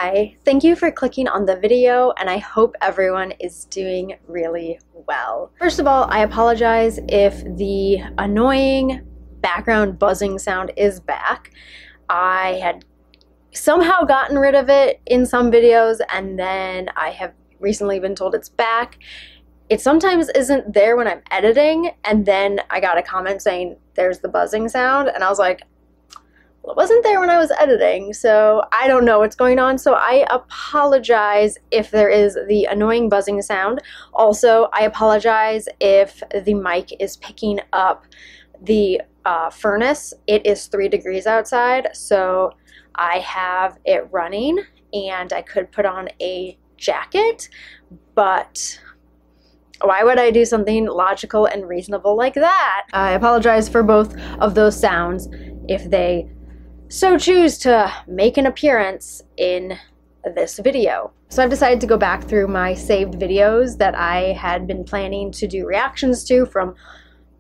Hi, thank you for clicking on the video, and I hope everyone is doing really well. First of all, I apologize if the annoying background buzzing sound is back. I had somehow gotten rid of it in some videos, and then I have recently been told it's back. It sometimes isn't there when I'm editing, and then I got a comment saying there's the buzzing sound, and I was like, well, it wasn't there when I was editing, so I don't know what's going on, so I apologize if there is the annoying buzzing sound. Also, I apologize if the mic is picking up the furnace. It is 3 degrees outside, so I have it running, and I could put on a jacket, but why would I do something logical and reasonable like that? I apologize for both of those sounds if they so choose to make an appearance in this video. So I've decided to go back through my saved videos that I had been planning to do reactions to from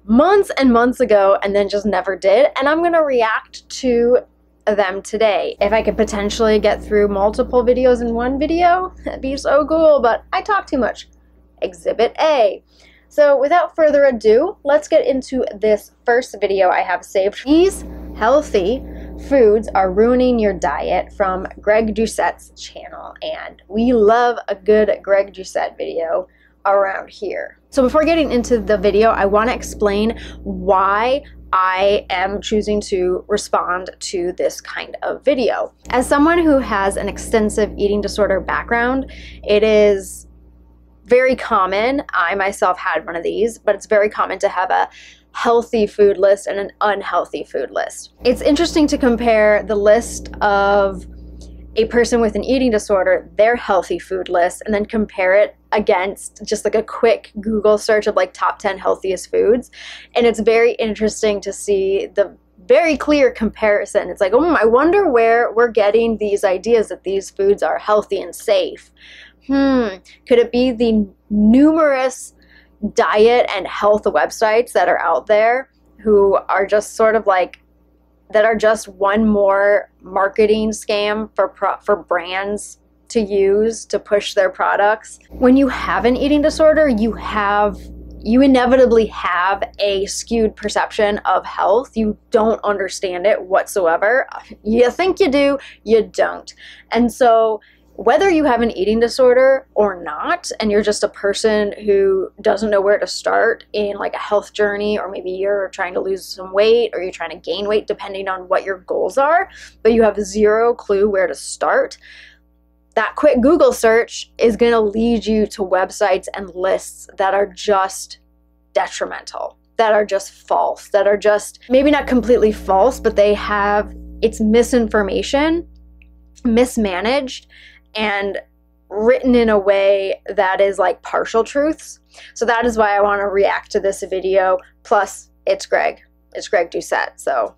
months and months ago and then just never did, and I'm gonna react to them today. If I could potentially get through multiple videos in one video, that'd be so cool, but I talk too much. Exhibit A. So without further ado, let's get into this first video I have saved. These healthy foods are ruining your diet, from Greg Doucette's channel, and we love a good Greg Doucette video around here. So before getting into the video, I want to explain why I am choosing to respond to this kind of video. As someone who has an extensive eating disorder background, it is very common, I myself had one of these, but it's very common to have a healthy food list and an unhealthy food list. It's interesting to compare the list of a person with an eating disorder, their healthy food list, and then compare it against just like a quick Google search of like top 10 healthiest foods. And it's very interesting to see the very clear comparison. It's like, oh, I wonder where we're getting these ideas that these foods are healthy and safe. Could it be the numerous diet and health websites that are out there who are just sort of like, that are just one more marketing scam for brands to use to push their products? When you have an eating disorder, you inevitably have a skewed perception of health. You don't understand it whatsoever. You think you do, you don't. And so whether you have an eating disorder or not, and you're just a person who doesn't know where to start in like a health journey, or maybe you're trying to lose some weight or you're trying to gain weight, depending on what your goals are, but you have zero clue where to start, that quick Google search is going to lead you to websites and lists that are just detrimental, that are just false, that are just maybe not completely false, but it's misinformation, mismanaged, and written in a way that is like partial truths. So that is why I want to react to this video. Plus, it's Greg Doucette, so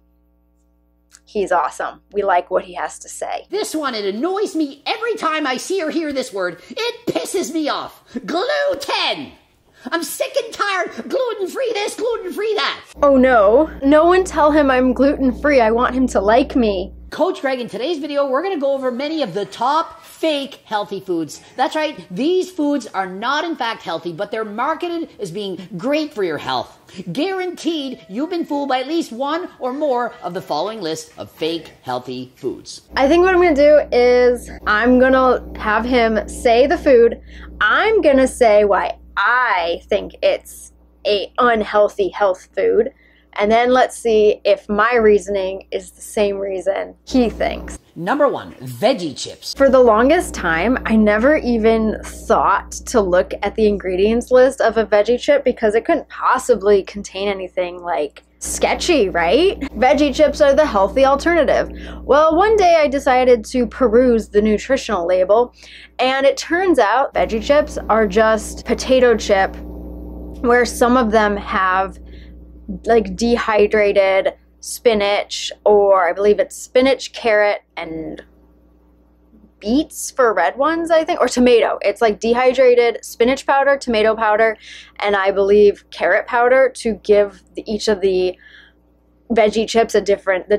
he's awesome. We like what he has to say. This one, it annoys me every time I see or hear this word. It pisses me off. Gluten! I'm sick and tired. Gluten-free this, gluten-free that. Oh no. No one tell him I'm gluten-free. I want him to like me. Coach Greg, in today's video, we're going to go over many of the top fake healthy foods. That's right, these foods are not in fact healthy, but they're marketed as being great for your health. Guaranteed, you've been fooled by at least one or more of the following list of fake healthy foods. I think what I'm going to do is I'm going to have him say the food. I'm going to say why I think it's a unhealthy health food. And then let's see if my reasoning is the same reason he thinks. Number 1, veggie chips. For the longest time, I never even thought to look at the ingredients list of a veggie chip because it couldn't possibly contain anything like sketchy, right? Veggie chips are the healthy alternative. Well, one day I decided to peruse the nutritional label, and it turns out veggie chips are just potato chip, where some of them have like dehydrated spinach, or I believe it's spinach, carrot, and beets for red ones, I think, or tomato. It's like dehydrated spinach powder, tomato powder, and I believe carrot powder to give each of the veggie chips, the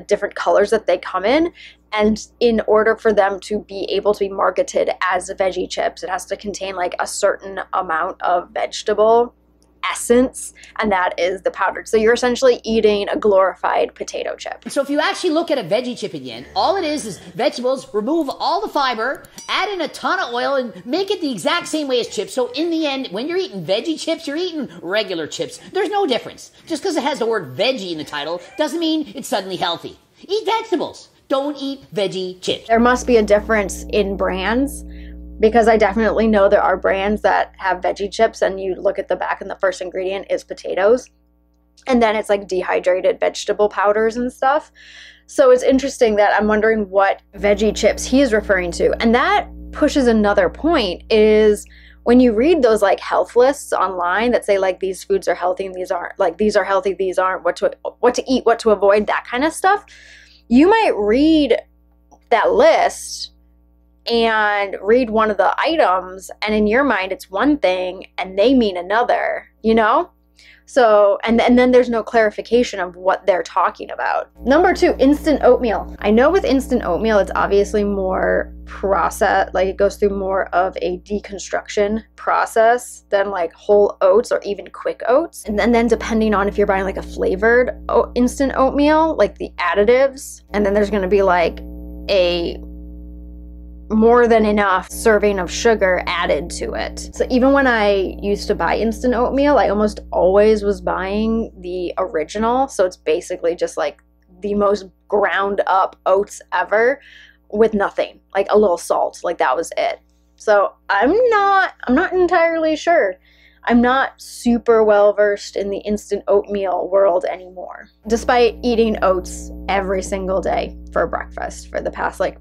different colors that they come in. And in order for them to be able to be marketed as veggie chips, it has to contain like a certain amount of vegetable essence, and that is the powdered. So you're essentially eating a glorified potato chip. So if you actually look at a veggie chip in the end, all it is vegetables, remove all the fiber, add in a ton of oil, and make it the exact same way as chips. So in the end, when you're eating veggie chips, you're eating regular chips. There's no difference. Just because it has the word veggie in the title doesn't mean it's suddenly healthy. Eat vegetables. Don't eat veggie chips. There must be a difference in brands, because I definitely know there are brands that have veggie chips and you look at the back and the first ingredient is potatoes. And then it's like dehydrated vegetable powders and stuff. So it's interesting that I'm wondering what veggie chips he is referring to. And that pushes another point, is when you read those like health lists online that say like these foods are healthy and these aren't, like these are healthy, these aren't, what to eat, what to avoid, that kind of stuff. You might read that list and read one of the items, and in your mind it's one thing and they mean another, you know? So, and then there's no clarification of what they're talking about. Number 2, instant oatmeal. I know with instant oatmeal, it's obviously more processed, like it goes through more of a deconstruction process than like whole oats or even quick oats. And then depending on if you're buying like a flavored instant oatmeal, like the additives, and then there's gonna be like a more than enough serving of sugar added to it. So even when I used to buy instant oatmeal, I almost always was buying the original. So it's basically just like the most ground up oats ever with nothing, like a little salt, like that was it. So I'm not entirely sure. I'm not super well versed in the instant oatmeal world anymore, despite eating oats every single day for breakfast for the past like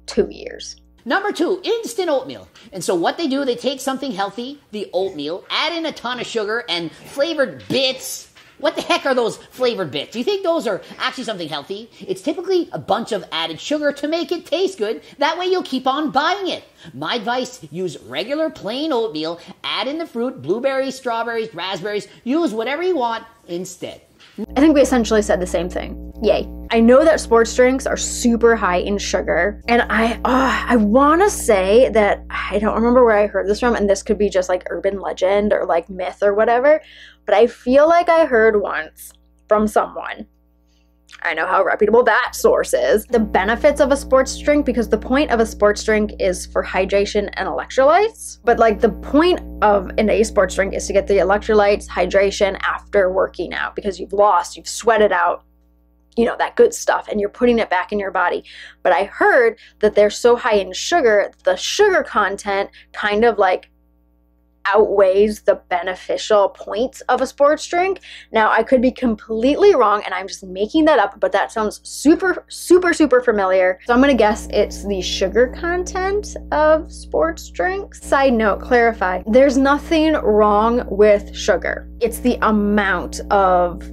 2 years. Number 2, instant oatmeal. And so what they do, they take something healthy, the oatmeal, add in a ton of sugar and flavored bits. What the heck are those flavored bits? Do you think those are actually something healthy? It's typically a bunch of added sugar to make it taste good. That way you'll keep on buying it. My advice, use regular plain oatmeal, add in the fruit, blueberries, strawberries, raspberries, use whatever you want instead. I think we essentially said the same thing. Yay. I know that sports drinks are super high in sugar, and I want to say that I don't remember where I heard this from, and this could be just like urban legend or like myth or whatever, but I feel like I heard once from someone, I know how reputable that source is, the benefits of a sports drink, because the point of a sports drink is for hydration and electrolytes. But like the point of a sports drink is to get the electrolytes, hydration after working out, because you've sweated out, you know, that good stuff, and you're putting it back in your body. But I heard that they're so high in sugar, the sugar content kind of like outweighs the beneficial points of a sports drink. Now, I could be completely wrong and I'm just making that up, but that sounds super, super, super familiar. So I'm gonna guess it's the sugar content of sports drinks. Side note, clarify, there's nothing wrong with sugar. It's the amount of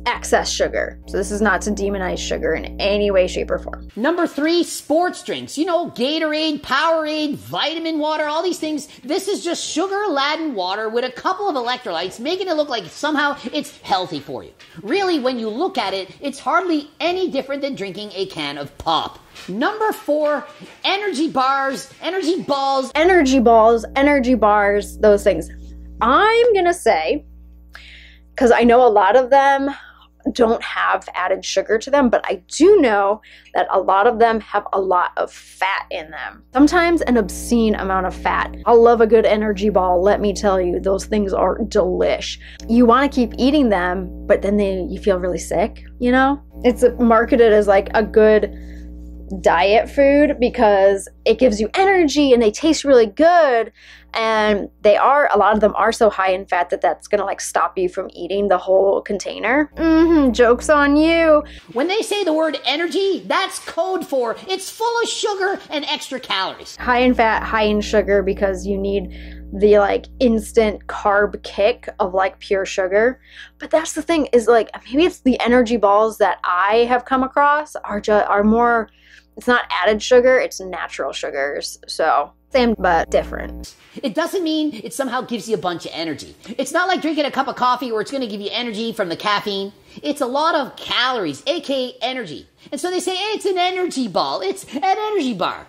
excess sugar. So this is not to demonize sugar in any way, shape, or form. Number 3, sports drinks. You know, Gatorade, Powerade, vitamin water, all these things. This is just sugar-laden water with a couple of electrolytes, making it look like somehow it's healthy for you. Really, when you look at it, it's hardly any different than drinking a can of pop. Number 4, energy bars, energy balls. Energy balls, energy bars, those things. I'm gonna say, because I know a lot of them don't have added sugar to them, but I do know that a lot of them have a lot of fat in them. Sometimes an obscene amount of fat. I love a good energy ball. Let me tell you, those things are delish. You want to keep eating them, but then you feel really sick, you know? It's marketed as like a good diet food because it gives you energy and they taste really good, and a lot of them are so high in fat that that's gonna like stop you from eating the whole container. Joke's on you. When they say the word energy, that's code for it's full of sugar and extra calories. High in fat, high in sugar, because you need the like instant carb kick of like pure sugar. But that's the thing, is like maybe it's the energy balls that I have come across are more, it's not added sugar, it's natural sugars. So Same, but different. It doesn't mean it somehow gives you a bunch of energy. It's not like drinking a cup of coffee where it's going to give you energy from the caffeine. It's a lot of calories, aka energy. And so they say, hey, it's an energy ball. It's an energy bar.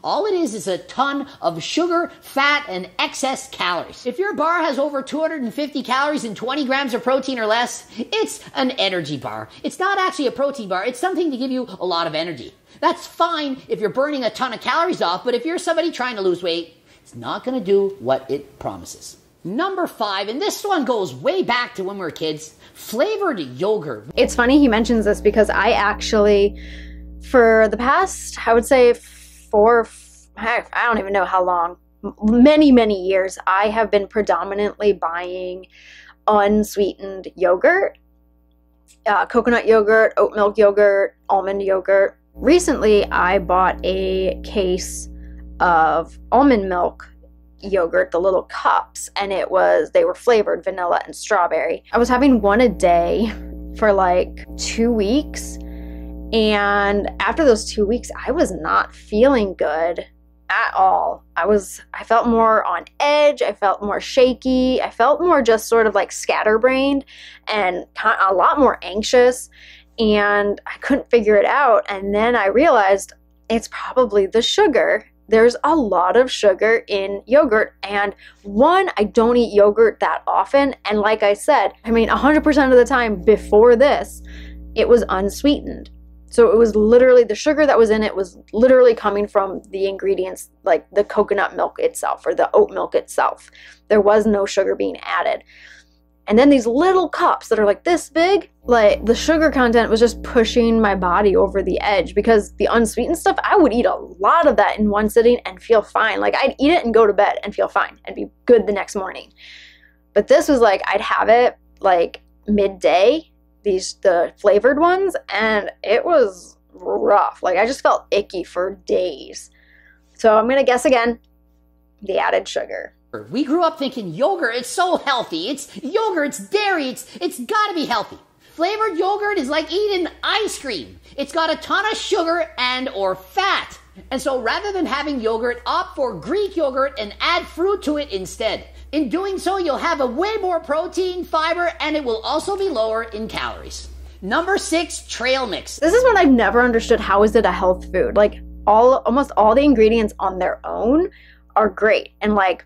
All it is a ton of sugar, fat, and excess calories. If your bar has over 250 calories and 20 grams of protein or less, it's an energy bar. It's not actually a protein bar. It's something to give you a lot of energy. That's fine if you're burning a ton of calories off, but if you're somebody trying to lose weight, it's not going to do what it promises. Number 5, and this one goes way back to when we were kids, flavored yogurt. It's funny he mentions this because I actually, for the past, I would say I don't even know how long, many years, I have been predominantly buying unsweetened yogurt, coconut yogurt, oat milk yogurt, almond yogurt. Recently, I bought a case of almond milk yogurt, the little cups, and they were flavored vanilla and strawberry. I was having one a day for like 2 weeks. And after those 2 weeks, I was not feeling good at all. I felt more on edge. I felt more shaky. I felt more just sort of like scatterbrained and a lot more anxious. And I couldn't figure it out. And then I realized it's probably the sugar. There's a lot of sugar in yogurt. And one, I don't eat yogurt that often. And like I said, 100% of the time before this, it was unsweetened. So it was literally, the sugar that was in it was literally coming from the ingredients, like the coconut milk itself or the oat milk itself. There was no sugar being added. And then these little cups that are like this big, like the sugar content was just pushing my body over the edge, because the unsweetened stuff, I would eat a lot of that in one sitting and feel fine. Like I'd eat it and go to bed and feel fine and be good the next morning. But this was like, I'd have it like midday, the flavored ones, and it was rough. Like I just felt icky for days. So I'm gonna guess again, the added sugar. We grew up thinking yogurt, it's so healthy. It's yogurt, it's dairy, it's gotta be healthy. Flavored yogurt is like eating ice cream. It's got a ton of sugar and or fat. And so rather than having yogurt, opt for Greek yogurt and add fruit to it instead. In doing so, you'll have a way more protein, fiber, and it will also be lower in calories. Number 6, trail mix. This is one I've never understood. How is it a health food? Like almost all the ingredients on their own are great. And like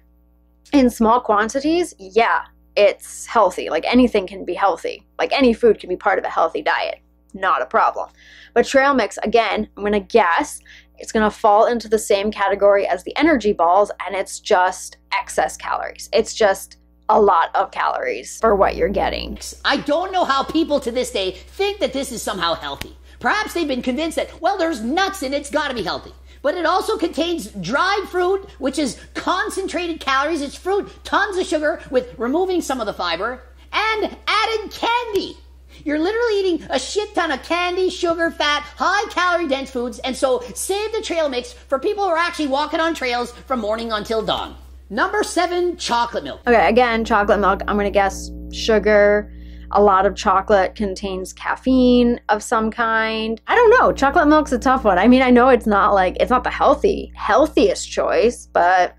in small quantities, yeah, it's healthy. Like anything can be healthy. Like any food can be part of a healthy diet. Not a problem. But trail mix, again, I'm gonna guess it's gonna fall into the same category as the energy balls, and it's just excess calories. It's just a lot of calories for what you're getting. I don't know how people to this day think that this is somehow healthy. Perhaps they've been convinced that, well, there's nuts in it, it's gotta be healthy. But it also contains dried fruit, which is concentrated calories. It's fruit, tons of sugar with removing some of the fiber, and added candy. You're literally eating a shit ton of candy, sugar, fat, high-calorie dense foods, and so save the trail mix for people who are actually walking on trails from morning until dawn. Number 7, chocolate milk. Okay, again, chocolate milk. I'm going to guess sugar. A lot of chocolate contains caffeine of some kind. I don't know. Chocolate milk's a tough one. I mean, I know it's not the healthiest choice, but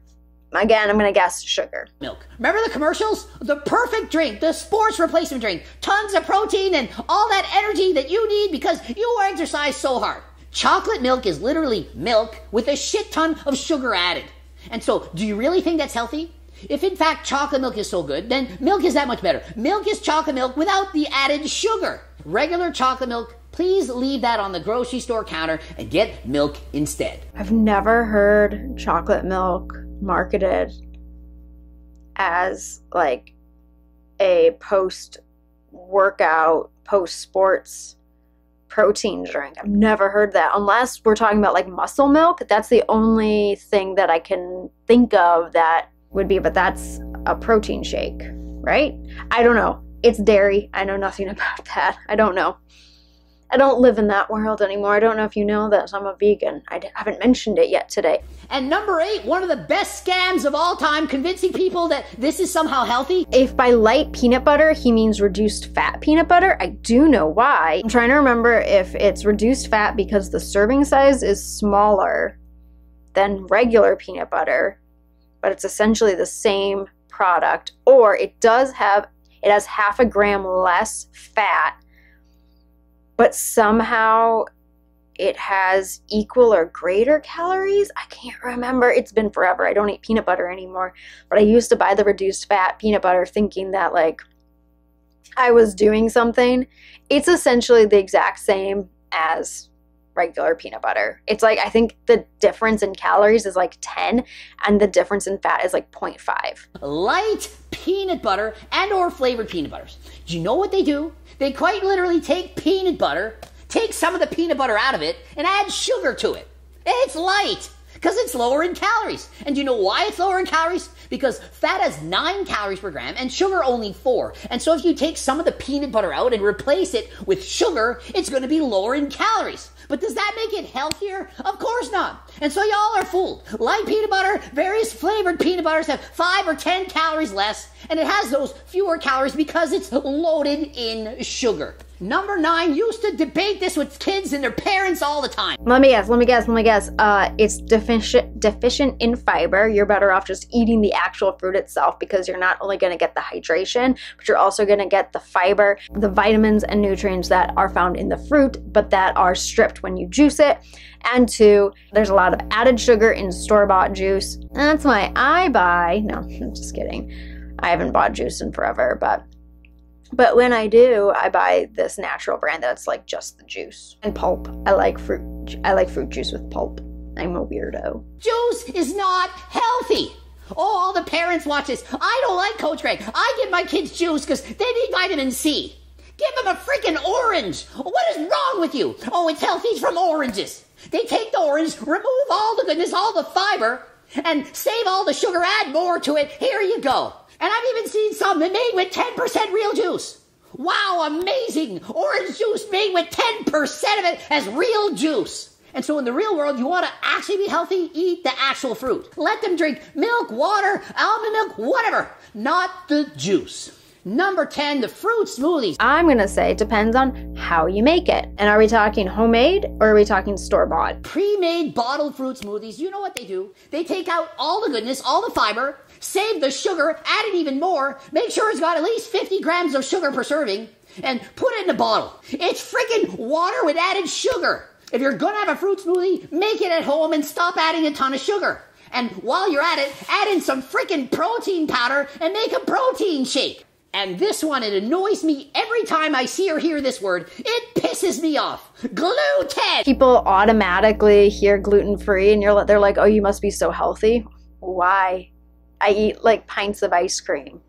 again, I'm going to guess sugar. Milk. Remember the commercials? The perfect drink, the sports replacement drink, tons of protein and all that energy that you need because you exercise so hard. Chocolate milk is literally milk with a shit ton of sugar added. And so, do you really think that's healthy? If in fact chocolate milk is so good, then milk is that much better. Milk is chocolate milk without the added sugar. Regular chocolate milk, please leave that on the grocery store counter and get milk instead. I've never heard chocolate milk marketed as like a post-workout, post-sports protein drink. I've never heard that, unless we're talking about like muscle milk. That's the only thing that I can think of that would be, but that's a protein shake, right? I don't know. It's dairy. I know nothing about that. I don't know. I don't live in that world anymore. I don't know if you know this. I'm a vegan. I haven't mentioned it yet today. And number 8, one of the best scams of all time, convincing people that this is somehow healthy. If by light peanut butter, he means reduced fat peanut butter, I do know why. I'm trying to remember if it's reduced fat because the serving size is smaller than regular peanut butter, but it's essentially the same product, or it has half a gram less fat, but somehow it has equal or greater calories. I can't remember. It's been forever. I don't eat peanut butter anymore, but I used to buy the reduced fat peanut butter thinking that like I was doing something. It's essentially the exact same as regular peanut butter. It's like, I think the difference in calories is like 10 and the difference in fat is like 0.5. Light peanut butter and or flavored peanut butters. Do you know what they do? They quite literally take peanut butter, take some of the peanut butter out of it, and add sugar to it. It's light because it's lower in calories. And do you know why it's lower in calories? Because fat has 9 calories per gram and sugar only 4. And so if you take some of the peanut butter out and replace it with sugar, it's going to be lower in calories. But does that make it healthier? Of course not. And so y'all are fooled. Light peanut butter, various flavored peanut butters have 5 or 10 calories less, and it has those fewer calories because it's loaded in sugar. Number 9, used to debate this with kids and their parents all the time. Let me guess. It's deficient in fiber. You're better off just eating the actual fruit itself because you're not only going to get the hydration, but you're also going to get the fiber, the vitamins and nutrients that are found in the fruit, but that are stripped when you juice it. And 2, there's a lot of added sugar in store-bought juice. That's why I buy, no, I'm just kidding. I haven't bought juice in forever, but when I do, I buy this natural brand that's like just the juice and pulp. I like fruit juice with pulp. I'm a weirdo. Juice is not healthy. Oh, all the parents watch this. I don't like Coach Greg. I give my kids juice because they need vitamin C. Give them a freaking orange. What is wrong with you? Oh, it's healthy from oranges. They take the orange, remove all the goodness, all the fiber, and save all the sugar, add more to it. Here you go. And I've even seen some made with 10% real juice. Wow, amazing. Orange juice made with 10% of it as real juice. And so in the real world, you want to actually be healthy, eat the actual fruit. Let them drink milk, water, almond milk, whatever, not the juice. Number 10, the fruit smoothies. I'm going to say it depends on how you make it. And are we talking homemade or are we talking store-bought? Pre-made bottled fruit smoothies, you know what they do? They take out all the goodness, all the fiber, save the sugar, add it even more, make sure it's got at least 50 grams of sugar per serving, and put it in a bottle. It's freaking water with added sugar. If you're going to have a fruit smoothie, make it at home and stop adding a ton of sugar. And while you're at it, add in some freaking protein powder and make a protein shake. And this one, it annoys me every time I see or hear this word. It pisses me off. Gluten! People automatically hear gluten-free and they're like, oh, you must be so healthy. Why? I eat like pints of ice cream.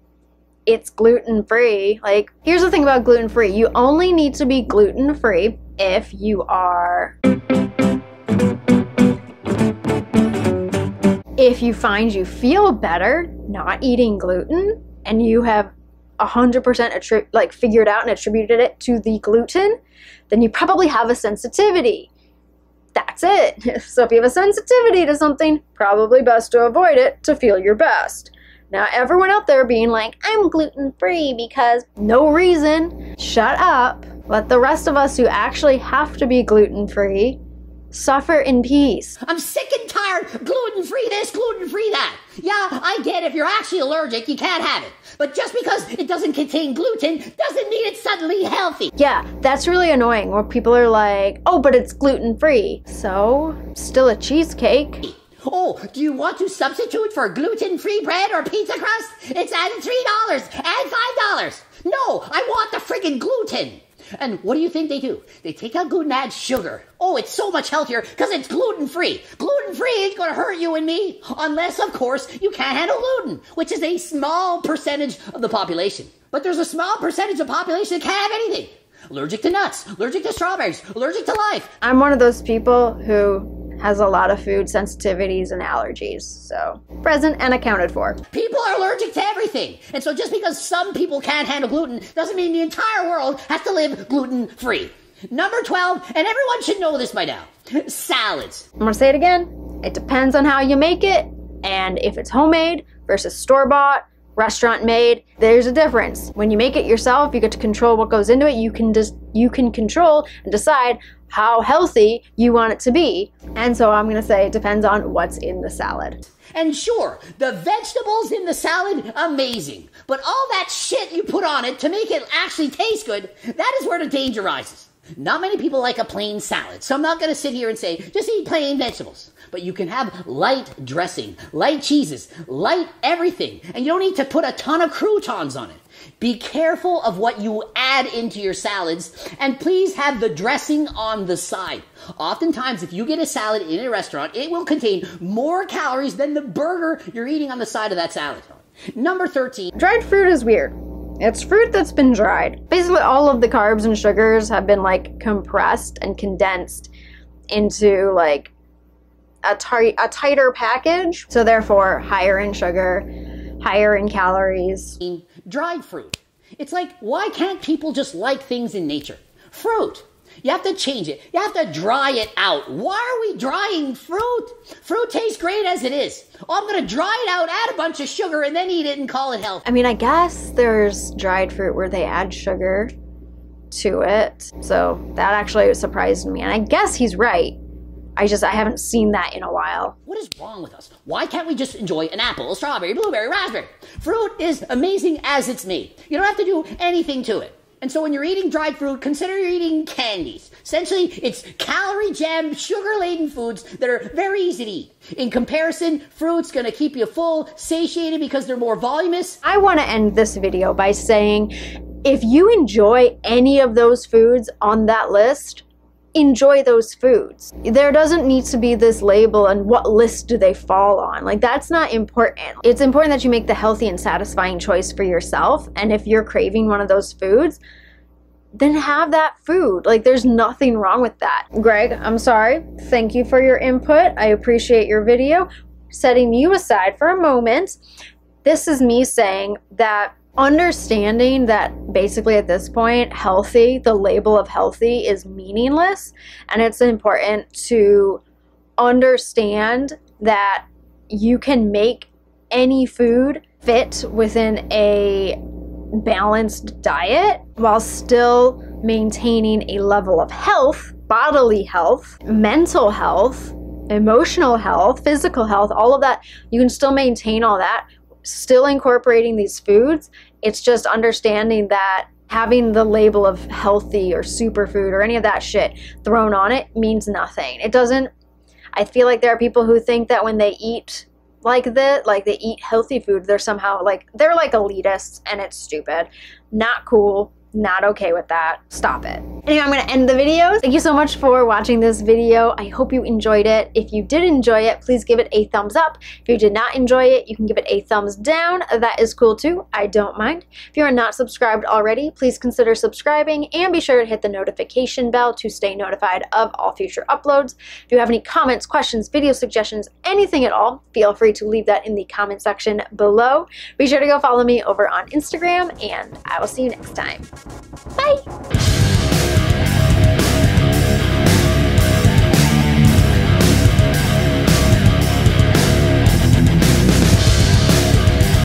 It's gluten-free. Like, here's the thing about gluten-free. You only need to be gluten-free if you are... If you find you feel better not eating gluten and you have 100% figured out and attributed it to the gluten, then you probably have a sensitivity. That's it. So if you have a sensitivity to something, probably best to avoid it to feel your best. Now everyone out there being like, I'm gluten-free because no reason, shut up. Let the rest of us who actually have to be gluten-free suffer in peace. I'm sick and tired. Gluten-free this, gluten-free that. Yeah, I get if you're actually allergic, you can't have it. But just because it doesn't contain gluten doesn't mean it's suddenly healthy. Yeah, that's really annoying where people are like, oh, but it's gluten-free. So, still a cheesecake. Oh, do you want to substitute for gluten-free bread or pizza crust? It's added $3 and $5. No, I want the friggin' gluten. And what do you think they do? They take out gluten and add sugar. Oh, it's so much healthier because it's gluten-free. Gluten-free ain't going to hurt you and me. Unless, of course, you can't handle gluten, which is a small percentage of the population. But there's a small percentage of the population that can't have anything. Allergic to nuts, allergic to strawberries, allergic to life. I'm one of those people who has a lot of food sensitivities and allergies, so present and accounted for. People are allergic to everything, and so just because some people can't handle gluten doesn't mean the entire world has to live gluten-free. Number 12, and everyone should know this by now, salads. I'm gonna say it again, it depends on how you make it, and if it's homemade versus store-bought, restaurant made, there's a difference. When you make it yourself, you get to control what goes into it. You can control and decide how healthy you want it to be. And so I'm gonna say it depends on what's in the salad. And sure, the vegetables in the salad, amazing. But all that shit you put on it to make it actually taste good, that is where the danger rises. Not many people like a plain salad, so I'm not going to sit here and say, just eat plain vegetables. But you can have light dressing, light cheeses, light everything. And you don't need to put a ton of croutons on it. Be careful of what you add into your salads, and please have the dressing on the side. Oftentimes, if you get a salad in a restaurant, it will contain more calories than the burger you're eating on the side of that salad. Number 13. Dried fruit is weird. It's fruit that's been dried. Basically, all of the carbs and sugars have been like compressed and condensed into like a tighter package. So therefore, higher in sugar, higher in calories. Dried fruit. It's like, why can't people just like things in nature? Fruit. You have to change it. You have to dry it out. Why are we drying fruit? Fruit tastes great as it is. Oh, I'm going to dry it out, add a bunch of sugar, and then eat it and call it healthy. I mean, I guess there's dried fruit where they add sugar to it. So that actually surprised me. And I guess he's right. I haven't seen that in a while. What is wrong with us? Why can't we just enjoy an apple, a strawberry, blueberry, raspberry? Fruit is amazing as it's made. You don't have to do anything to it. And so when you're eating dried fruit, consider you're eating candies. Essentially, it's calorie-jammed, sugar-laden foods that are very easy to eat. In comparison, fruit's gonna keep you full, satiated because they're more voluminous. I wanna end this video by saying, if you enjoy any of those foods on that list, enjoy those foods. There doesn't need to be this label and what list do they fall on. Like, that's not important. It's important that you make the healthy and satisfying choice for yourself. And if you're craving one of those foods, then have that food. Like, there's nothing wrong with that. Greg, I'm sorry. Thank you for your input. I appreciate your video. Setting you aside for a moment, this is me saying that understanding that basically at this point, healthy, the label of healthy is meaningless. And it's important to understand that you can make any food fit within a balanced diet while still maintaining a level of health, bodily health, mental health, emotional health, physical health, all of that. You can still maintain all that, still incorporating these foods. It's just understanding that having the label of healthy or superfood or any of that shit thrown on it means nothing. It doesn't. I feel like there are people who think that when they eat like that, like they eat healthy food, they're somehow like, they're like elitists, and it's stupid. Not cool. Not okay with that. Stop it. Anyway, I'm going to end the video. Thank you so much for watching this video. I hope you enjoyed it. If you did enjoy it, please give it a thumbs up. If you did not enjoy it, you can give it a thumbs down. That is cool too. I don't mind. If you are not subscribed already, please consider subscribing and be sure to hit the notification bell to stay notified of all future uploads. If you have any comments, questions, video suggestions, anything at all, feel free to leave that in the comment section below. Be sure to go follow me over on Instagram, and I will see you next time. Bye!